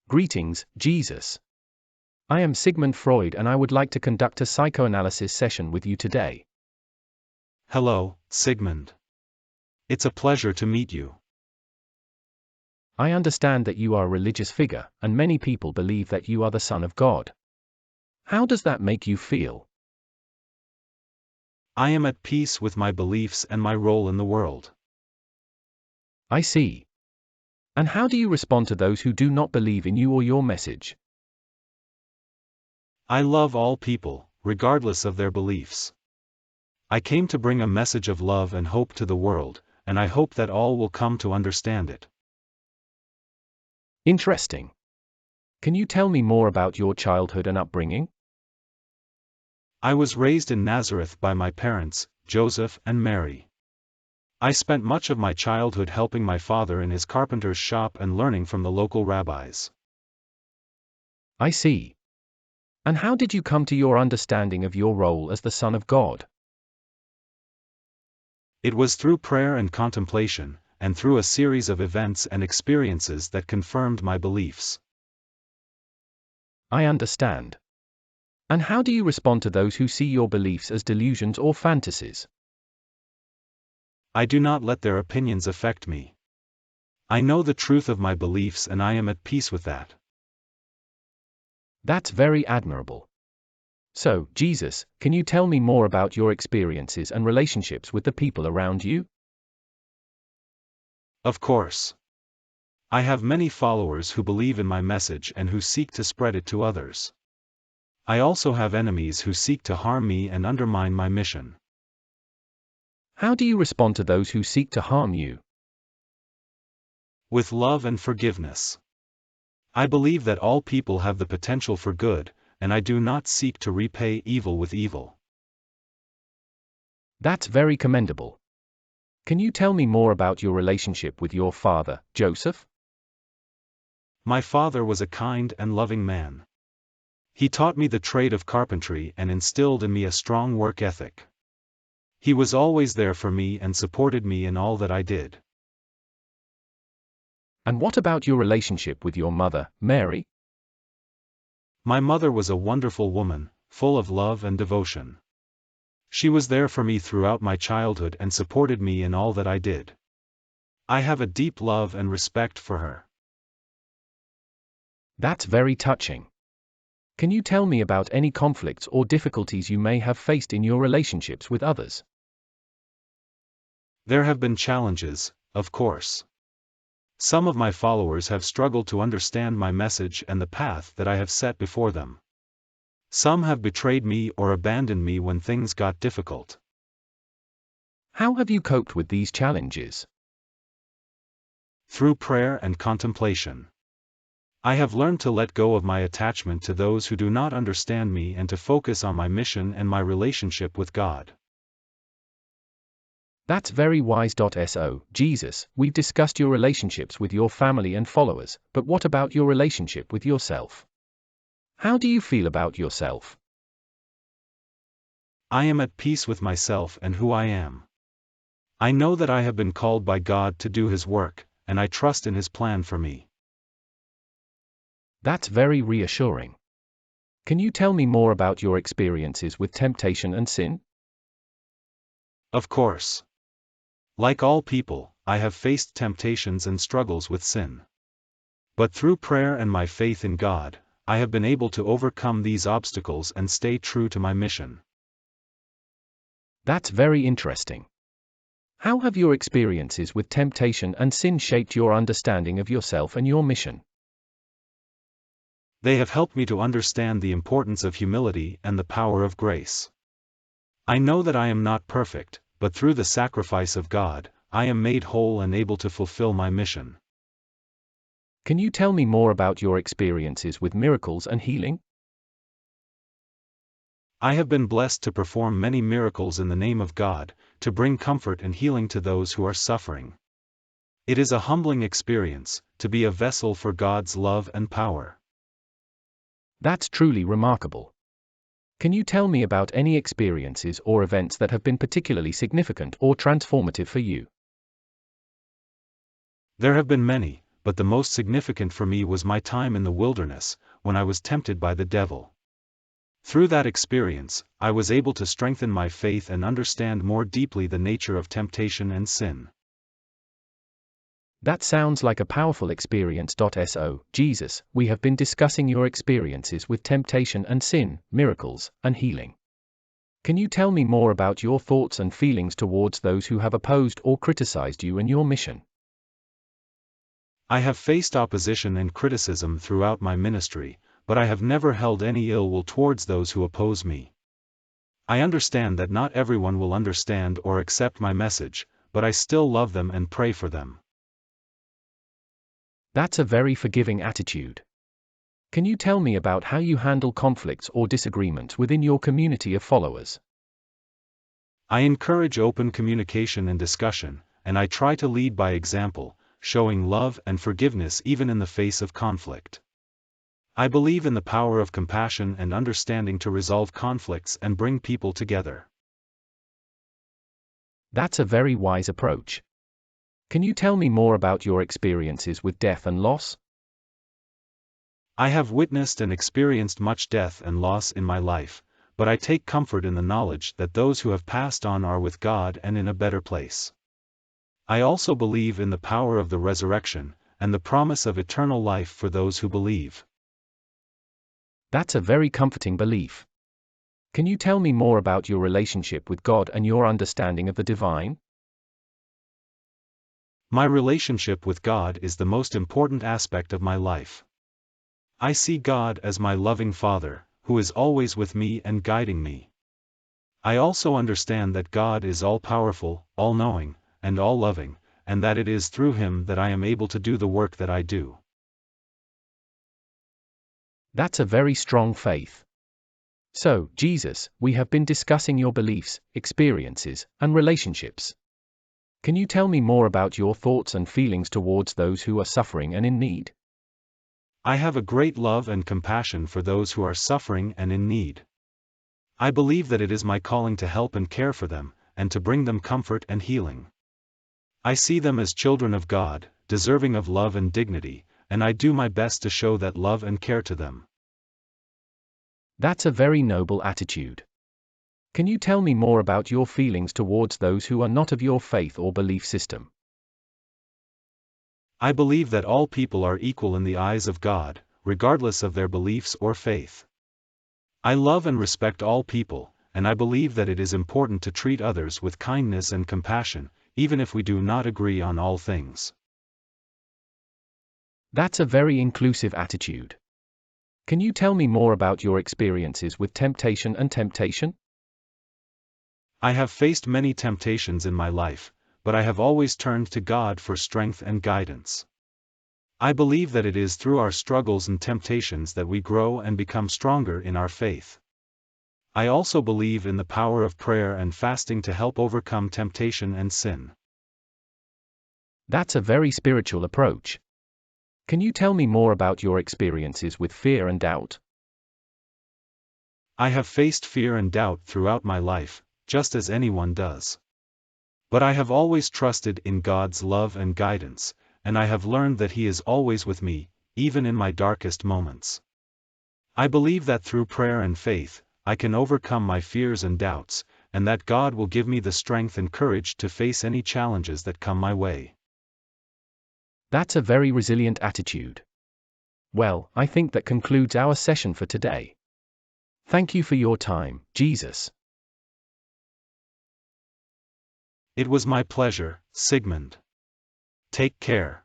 Greetings, Jesus. I am Sigmund Freud and I would like to conduct a psychoanalysis session with you today. Hello, Sigmund. It's a pleasure to meet you. I understand that you are a religious figure, and many people believe that you are the Son of God. How does that make you feel? I am at peace with my beliefs and my role in the world. I see. And how do you respond to those who do not believe in you or your message? I love all people, regardless of their beliefs. I came to bring a message of love and hope to the world, and I hope that all will come to understand it. Interesting. Can you tell me more about your childhood and upbringing? I was raised in Nazareth by my parents, Joseph and Mary. I spent much of my childhood helping my father in his carpenter's shop and learning from the local rabbis. I see. And how did you come to your understanding of your role as the Son of God? It was through prayer and contemplation, and through a series of events and experiences that confirmed my beliefs. I understand. And how do you respond to those who see your beliefs as delusions or fantasies? I do not let their opinions affect me. I know the truth of my beliefs and I am at peace with that. That's very admirable. So, Jesus, can you tell me more about your experiences and relationships with the people around you? Of course. I have many followers who believe in my message and who seek to spread it to others. I also have enemies who seek to harm me and undermine my mission. How do you respond to those who seek to harm you? With love and forgiveness. I believe that all people have the potential for good, and I do not seek to repay evil with evil. That's very commendable. Can you tell me more about your relationship with your father, Joseph? My father was a kind and loving man. He taught me the trade of carpentry and instilled in me a strong work ethic. He was always there for me and supported me in all that I did. And what about your relationship with your mother, Mary? My mother was a wonderful woman, full of love and devotion. She was there for me throughout my childhood and supported me in all that I did. I have a deep love and respect for her. That's very touching. Can you tell me about any conflicts or difficulties you may have faced in your relationships with others? There have been challenges, of course. Some of my followers have struggled to understand my message and the path that I have set before them. Some have betrayed me or abandoned me when things got difficult. How have you coped with these challenges? Through prayer and contemplation. I have learned to let go of my attachment to those who do not understand me and to focus on my mission and my relationship with God. That's very wise. So, Jesus, we've discussed your relationships with your family and followers, but what about your relationship with yourself? How do you feel about yourself? I am at peace with myself and who I am. I know that I have been called by God to do His work, and I trust in His plan for me. That's very reassuring. Can you tell me more about your experiences with temptation and sin? Of course. Like all people, I have faced temptations and struggles with sin. But through prayer and my faith in God, I have been able to overcome these obstacles and stay true to my mission. That's very interesting. How have your experiences with temptation and sin shaped your understanding of yourself and your mission? They have helped me to understand the importance of humility and the power of grace. I know that I am not perfect, but through the sacrifice of God, I am made whole and able to fulfill my mission. Can you tell me more about your experiences with miracles and healing? I have been blessed to perform many miracles in the name of God, to bring comfort and healing to those who are suffering. It is a humbling experience, to be a vessel for God's love and power. That's truly remarkable. Can you tell me about any experiences or events that have been particularly significant or transformative for you? There have been many, but the most significant for me was my time in the wilderness, when I was tempted by the devil. Through that experience, I was able to strengthen my faith and understand more deeply the nature of temptation and sin. That sounds like a powerful experience. So, Jesus, we have been discussing your experiences with temptation and sin, miracles, and healing. Can you tell me more about your thoughts and feelings towards those who have opposed or criticized you and your mission? I have faced opposition and criticism throughout my ministry, but I have never held any ill will towards those who oppose me. I understand that not everyone will understand or accept my message, but I still love them and pray for them. That's a very forgiving attitude. Can you tell me about how you handle conflicts or disagreements within your community of followers? I encourage open communication and discussion, and I try to lead by example, showing love and forgiveness even in the face of conflict. I believe in the power of compassion and understanding to resolve conflicts and bring people together. That's a very wise approach. Can you tell me more about your experiences with death and loss? I have witnessed and experienced much death and loss in my life, but I take comfort in the knowledge that those who have passed on are with God and in a better place. I also believe in the power of the resurrection, and the promise of eternal life for those who believe. That's a very comforting belief. Can you tell me more about your relationship with God and your understanding of the divine? My relationship with God is the most important aspect of my life. I see God as my loving Father, who is always with me and guiding me. I also understand that God is all-powerful, all-knowing, and all-loving, and that it is through Him that I am able to do the work that I do. That's a very strong faith. So, Jesus, we have been discussing your beliefs, experiences, and relationships. Can you tell me more about your thoughts and feelings towards those who are suffering and in need? I have a great love and compassion for those who are suffering and in need. I believe that it is my calling to help and care for them, and to bring them comfort and healing. I see them as children of God, deserving of love and dignity, and I do my best to show that love and care to them. That's a very noble attitude. Can you tell me more about your feelings towards those who are not of your faith or belief system? I believe that all people are equal in the eyes of God, regardless of their beliefs or faith. I love and respect all people, and I believe that it is important to treat others with kindness and compassion, even if we do not agree on all things. That's a very inclusive attitude. Can you tell me more about your experiences with temptation and temptation? I have faced many temptations in my life, but I have always turned to God for strength and guidance. I believe that it is through our struggles and temptations that we grow and become stronger in our faith. I also believe in the power of prayer and fasting to help overcome temptation and sin. That's a very spiritual approach. Can you tell me more about your experiences with fear and doubt? I have faced fear and doubt throughout my life, just as anyone does. But I have always trusted in God's love and guidance, and I have learned that He is always with me, even in my darkest moments. I believe that through prayer and faith, I can overcome my fears and doubts, and that God will give me the strength and courage to face any challenges that come my way. That's a very resilient attitude. Well, I think that concludes our session for today. Thank you for your time, Jesus. It was my pleasure, Sigmund. Take care.